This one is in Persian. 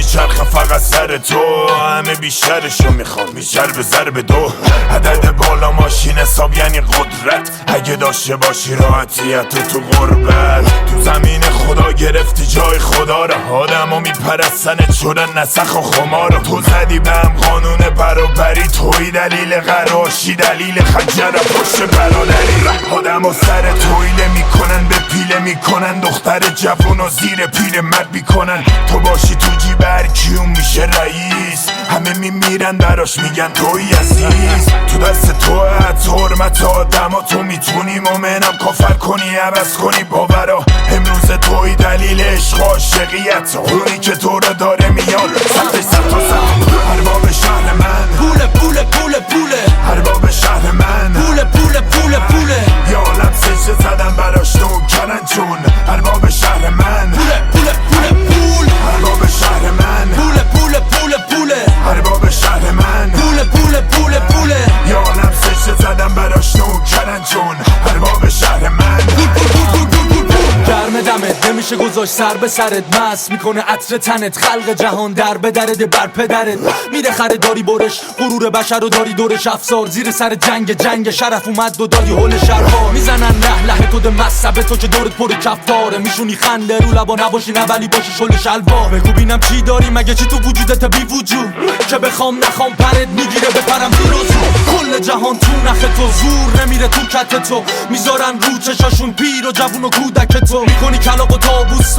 میچرخه فقط سر تو. همه بیشترشو میخوان بیشتر به ضرب دو. عدد بالا ماشین حساب یعنی قدرت. اگه داشته باشی راحتیت تو غربت. تو زمین خدا گرفتی جای خدا را. آدمو میپرستنت شدن نسخ و خمارا. تو زدی بهم قانون برابری. توی دلیل قراشی دلیل خنجر پشت برادری. آدمو سر تویله میکنن به پیله میکنن. دختر جوون و زیر پیر مرد میکنن. تو باشی تو جیب هر کیون میشه رئیس. همه میمیرن براش میگن توی عزیز. تو دست تو حرمت آدما. تو میتونی مومنم کافر کنی عوض کنی باورا. امروز توی دلیل عشق و عاشقیت. اونی که تو رو داره میاد سطح سطح و سطح. ارباب شهر من پوله پوله پوله پوله. ارباب شهر من پوله پوله پوله پوله. یا عالم سجده زدن براش نوکرن چون ارباب شهر من پوله پوله پوله پول. ارباب شهر من پوله پوله پوله پوله. ارباب شهر من پوله پوله پوله پوله. یا عالم سجده زدن براش نوکرن چون ارباب شهر من. گرم دمت نمیشه گذاشت سر به سرت. مست میکنه عطر تنت. خلق جهان در به درده بر پدرت. میره خریداری برش غرور بشر رو داری دورش افسار. زیر سر جنگ شرف اومد و دادی هول شرها. میزنن له کد مصبه تو که دورت پر کفتاره. میشونی خنده رو لبا نباشی نه ولی باشی شل شلوار. بگو بینم چی داری مگه چی تو وجودت بی وجود که بخوام نخوام پرت میگیره بپرم زیر و زور. کل جهان تو نخ تو زور نمیره تو کت تو. میذارن رو چشاشون پیر و جوون و کودک تو. میکنی کلاغ و تابوس